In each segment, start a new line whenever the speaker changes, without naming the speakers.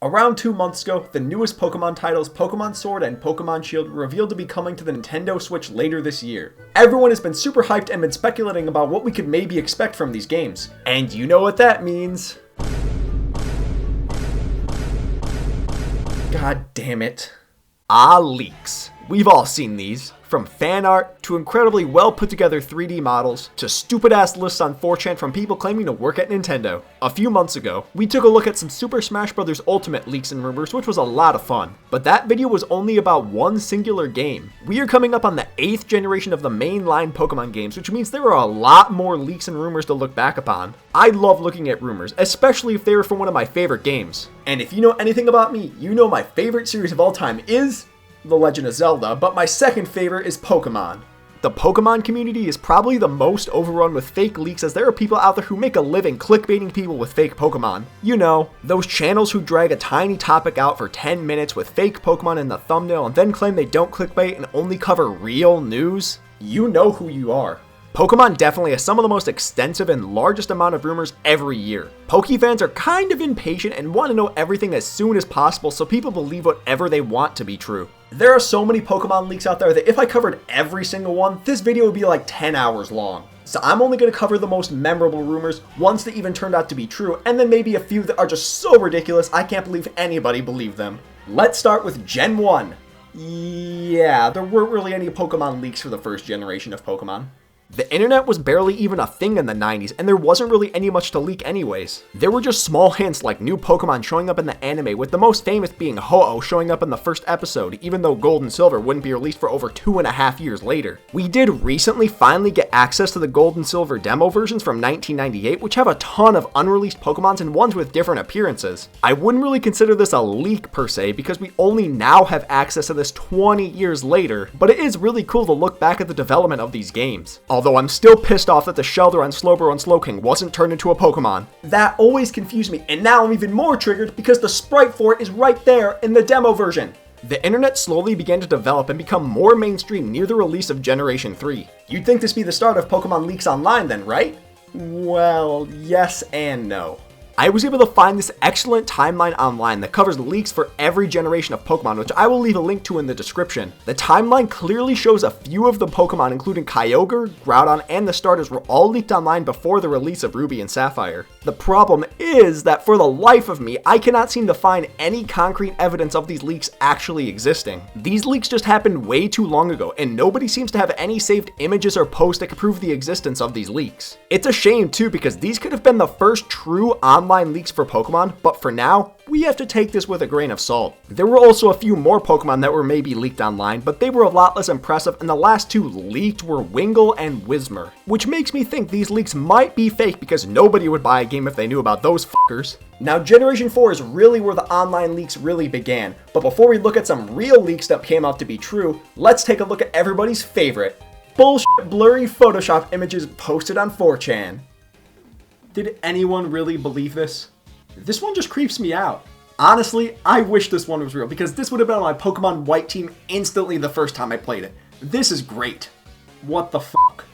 Around 2 months ago, the newest Pokemon titles, Pokemon Sword and Pokemon Shield, were revealed to be coming to the Nintendo Switch later this year. Everyone has been super hyped and been speculating about what we could maybe expect from these games. And you know what that means. God damn it. Leaks. We've all seen these. From fan art, to incredibly well put together 3D models, to stupid ass lists on 4chan from people claiming to work at Nintendo. A few months ago, we took a look at some Super Smash Bros. Ultimate leaks and rumors, which was a lot of fun. But that video was only about one singular game. We are coming up on the 8th generation of the mainline Pokemon games, which means there are a lot more leaks and rumors to look back upon. I love looking at rumors, especially if they were from one of my favorite games. And if you know anything about me, you know my favorite series of all time is The Legend of Zelda, but my second favorite is Pokemon. The Pokemon community is probably the most overrun with fake leaks, as there are people out there who make a living clickbaiting people with fake Pokemon. You know, those channels who drag a tiny topic out for 10 minutes with fake Pokemon in the thumbnail and then claim they don't clickbait and only cover real news. You know who you are. Pokemon definitely has some of the most extensive and largest amount of rumors every year. Pokefans are kind of impatient and want to know everything as soon as possible, so people believe whatever they want to be true. There are so many Pokemon leaks out there that if I covered every single one, this video would be like 10 hours long. So I'm only going to cover the most memorable rumors, ones that even turned out to be true, and then maybe a few that are just so ridiculous I can't believe anybody believed them. Let's start with Gen 1. Yeah, there weren't really any Pokemon leaks for the first generation of Pokemon. The internet was barely even a thing in the 90s, and there wasn't really any much to leak anyways. There were just small hints like new Pokemon showing up in the anime, with the most famous being Ho-Oh showing up in the first episode, even though Gold and Silver wouldn't be released for over 2.5 years later. We did recently finally get access to the Gold and Silver demo versions from 1998, which have a ton of unreleased Pokemons and ones with different appearances. I wouldn't really consider this a leak per se, because we only now have access to this 20 years later, but it is really cool to look back at the development of these games. Although I'm still pissed off that the Shelder on Slowbro and Slowking wasn't turned into a Pokemon. That always confused me, and now I'm even more triggered because the sprite for it is right there in the demo version. The internet slowly began to develop and become more mainstream near the release of Generation 3. You'd think this be the start of Pokemon leaks online then, right? Well, yes and no. I was able to find this excellent timeline online that covers leaks for every generation of Pokemon, which I will leave a link to in the description. The timeline clearly shows a few of the Pokemon, including Kyogre, Groudon, and the starters, were all leaked online before the release of Ruby and Sapphire. The problem is that for the life of me, I cannot seem to find any concrete evidence of these leaks actually existing. These leaks just happened way too long ago, and nobody seems to have any saved images or posts that could prove the existence of these leaks. It's a shame too, because these could have been the first true online leaks for Pokemon, but for now, we have to take this with a grain of salt. There were also a few more Pokemon that were maybe leaked online, but they were a lot less impressive, and the last two leaked were Wingull and Whismur, which makes me think these leaks might be fake because nobody would buy a game if they knew about those fuckers. Now, Generation 4 is really where the online leaks really began, but before we look at some real leaks that came out to be true, let's take a look at everybody's favorite bullshit blurry Photoshop images posted on 4chan. Did anyone really believe this? This one just creeps me out. Honestly, I wish this one was real, because this would have been on my Pokemon White team instantly the first time I played it. This is great. What the fuck?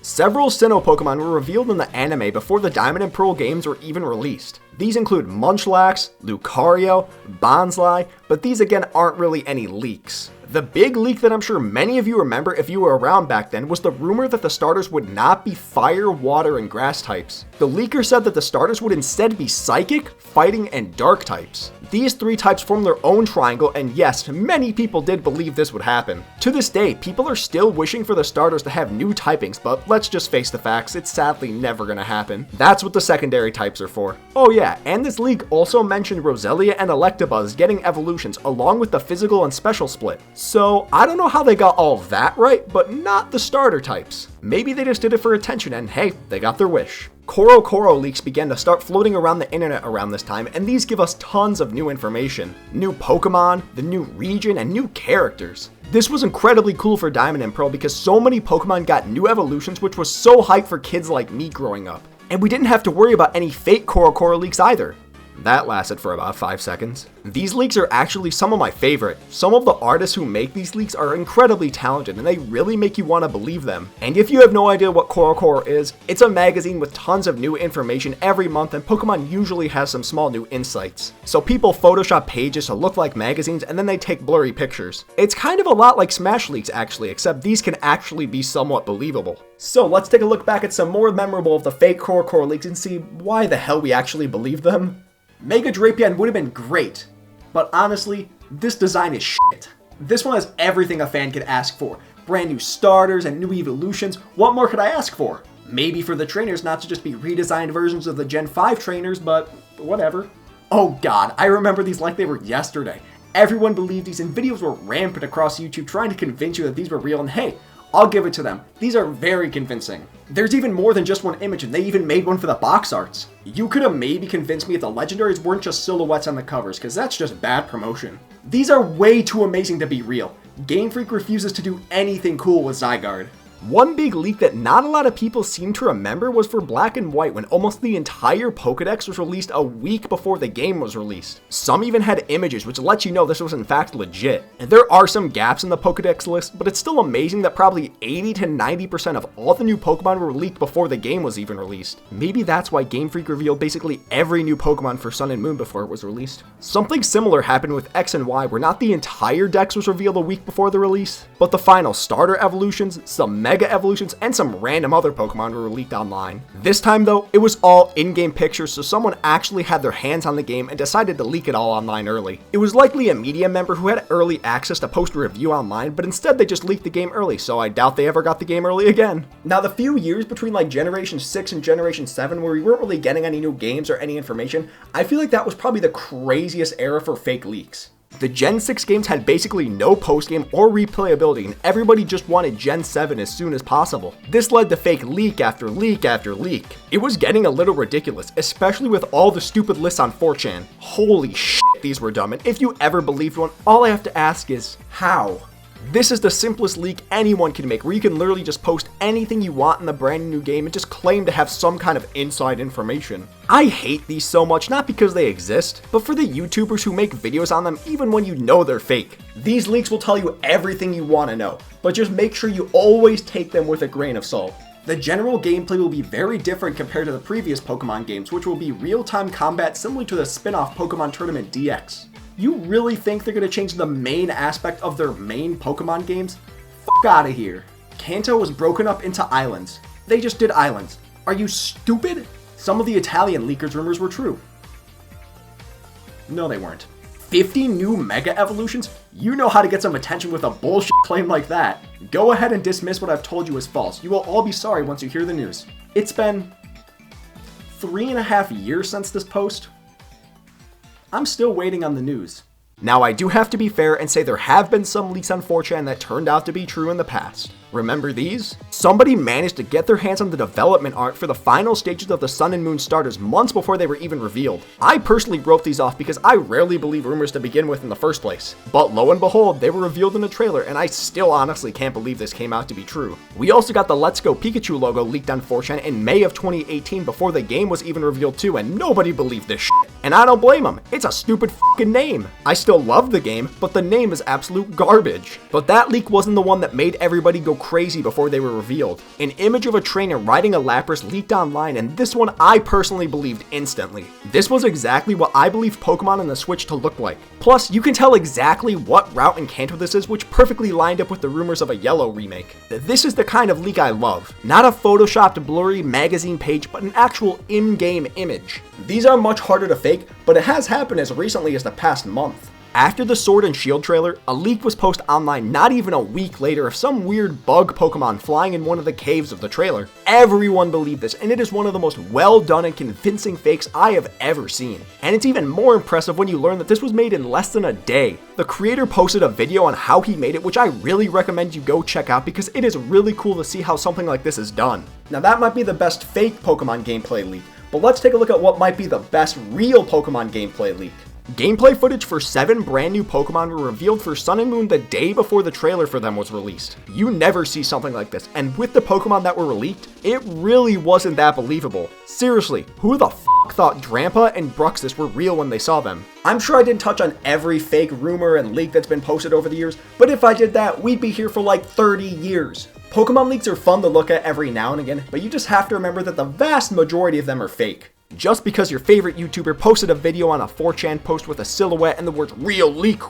Several Sinnoh Pokemon were revealed in the anime before the Diamond and Pearl games were even released. These include Munchlax, Lucario, Bonsly, but these again aren't really any leaks. The big leak that I'm sure many of you remember if you were around back then was the rumor that the starters would not be fire, water, and grass types. The leaker said that the starters would instead be psychic, fighting, and dark types. These three types form their own triangle, and yes, many people did believe this would happen. To this day, people are still wishing for the starters to have new typings, but let's just face the facts, it's sadly never gonna happen. That's what the secondary types are for. Oh yeah, and this leak also mentioned Roselia and Electabuzz getting evolutions along with the physical and special split. So I don't know how they got all that right, but not the starter types. Maybe they just did it for attention and hey, they got their wish. Koro leaks began to start floating around the internet around this time, and these give us tons of new information. New Pokemon, the new region, and new characters. This was incredibly cool for Diamond and Pearl because so many Pokemon got new evolutions, which was so hype for kids like me growing up. And we didn't have to worry about any fake Koro leaks either. That lasted for about 5 seconds. These leaks are actually some of my favorite. Some of the artists who make these leaks are incredibly talented and they really make you want to believe them. And if you have no idea what CoroCoro is, it's a magazine with tons of new information every month, and Pokemon usually has some small new insights. So people Photoshop pages to look like magazines and then they take blurry pictures. It's kind of a lot like Smash leaks actually, except these can actually be somewhat believable. So let's take a look back at some more memorable of the fake CoroCoro leaks and see why the hell we actually believed them. Mega Drapion would have been great, but honestly, this design is shit. This one has everything a fan could ask for. Brand new starters and new evolutions. What more could I ask for? Maybe for the trainers not to just be redesigned versions of the Gen 5 trainers, but whatever. Oh god, I remember these like they were yesterday. Everyone believed these and videos were rampant across YouTube trying to convince you that these were real, and hey, I'll give it to them. These are very convincing. There's even more than just one image, and they even made one for the box arts. You could have maybe convinced me if the legendaries weren't just silhouettes on the covers, because that's just bad promotion. These are way too amazing to be real. Game Freak refuses to do anything cool with Zygarde. One big leak that not a lot of people seem to remember was for Black and White, when almost the entire Pokédex was released a week before the game was released. Some even had images, which lets you know this was in fact legit. And there are some gaps in the Pokédex list, but it's still amazing that probably 80 to 90% of all the new Pokemon were leaked before the game was even released. Maybe that's why Game Freak revealed basically every new Pokemon for Sun and Moon before it was released. Something similar happened with X and Y, where not the entire dex was revealed a week before the release, but the final starter evolutions, some Mega evolutions, and some random other Pokemon were leaked online. This time though, it was all in-game pictures, so someone actually had their hands on the game and decided to leak it all online early. It was likely a media member who had early access to post a review online, but instead they just leaked the game early, so I doubt they ever got the game early again. Now the few years between like Generation 6 and Generation 7 where we weren't really getting any new games or any information, I feel like that was probably the craziest era for fake leaks. The Gen 6 games had basically no post-game or replayability, and everybody just wanted Gen 7 as soon as possible. This led to fake leak after leak after leak. It was getting a little ridiculous, especially with all the stupid lists on 4chan. Holy shit, these were dumb, and if you ever believed one, all I have to ask is, how? This is the simplest leak anyone can make, where you can literally just post anything you want in the brand new game and just claim to have some kind of inside information. I hate these so much, not because they exist, but for the YouTubers who make videos on them even when you know they're fake. These leaks will tell you everything you want to know, but just make sure you always take them with a grain of salt. The general gameplay will be very different compared to the previous Pokemon games, which will be real-time combat similar to the spin-off Pokemon Tournament DX. You really think they're going to change the main aspect of their main Pokemon games? F*** out of here. Kanto was broken up into islands. They just did islands. Are you stupid? Some of the Italian leakers rumors were true. No, they weren't. 50 new Mega Evolutions? You know how to get some attention with a bullshit claim like that. Go ahead and dismiss what I've told you as false. You will all be sorry once you hear the news. It's been 3.5 years since this post. I'm still waiting on the news. Now I do have to be fair and say there have been some leaks on 4chan that turned out to be true in the past. Remember these? Somebody managed to get their hands on the development art for the final stages of the Sun and Moon starters months before they were even revealed. I personally wrote these off because I rarely believe rumors to begin with in the first place. But lo and behold, they were revealed in a trailer, and I still honestly can't believe this came out to be true. We also got the Let's Go Pikachu logo leaked on 4chan in May of 2018 before the game was even revealed too, and nobody believed this shit. And I don't blame them. It's a stupid fucking name. I still love the game, but the name is absolute garbage. But that leak wasn't the one that made everybody go crazy before they were revealed. An image of a trainer riding a Lapras leaked online, and this one I personally believed instantly. This was exactly what I believed Pokemon on the Switch to look like. Plus, you can tell exactly what route in Kanto this is, which perfectly lined up with the rumors of a Yellow remake. This is the kind of leak I love. Not a photoshopped blurry magazine page, but an actual in-game image. These are much harder to fake, but it has happened as recently as the past month. After the Sword and Shield trailer, a leak was posted online not even a week later of some weird bug Pokemon flying in one of the caves of the trailer. Everyone believed this, and it is one of the most well done and convincing fakes I have ever seen. And it's even more impressive when you learn that this was made in less than a day. The creator posted a video on how he made it, which I really recommend you go check out because it is really cool to see how something like this is done. Now that might be the best fake Pokemon gameplay leak, but let's take a look at what might be the best real Pokemon gameplay leak. Gameplay footage for 7 brand new Pokemon were revealed for Sun and Moon the day before the trailer for them was released. You never see something like this, and with the Pokemon that were leaked, it really wasn't that believable. Seriously, who the f thought Drampa and Bruxus were real when they saw them? I'm sure I didn't touch on every fake rumor and leak that's been posted over the years, but if I did that, we'd be here for like 30 years. Pokemon leaks are fun to look at every now and again, but you just have to remember that the vast majority of them are fake. Just because your favorite YouTuber posted a video on a 4chan post with a silhouette and the words "real leak?"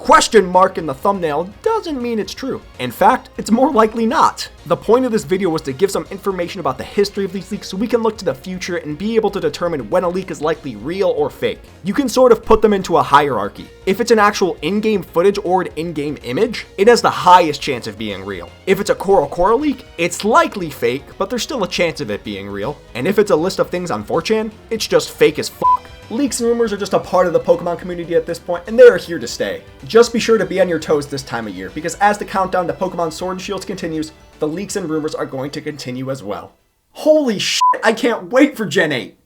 in the thumbnail doesn't mean it's true. In fact, it's more likely not. The point of this video was to give some information about the history of these leaks so we can look to the future and be able to determine when a leak is likely real or fake. You can sort of put them into a hierarchy. If it's an actual in-game footage or an in-game image, it has the highest chance of being real. If it's a Coral leak, it's likely fake, but there's still a chance of it being real. And if it's a list of things on 4chan, it's just fake as fuck. Leaks and rumors are just a part of the Pokemon community at this point, and they are here to stay. Just be sure to be on your toes this time of year, because as the countdown to Pokemon Sword and Shields continues, the leaks and rumors are going to continue as well. Holy shit, I can't wait for Gen 8!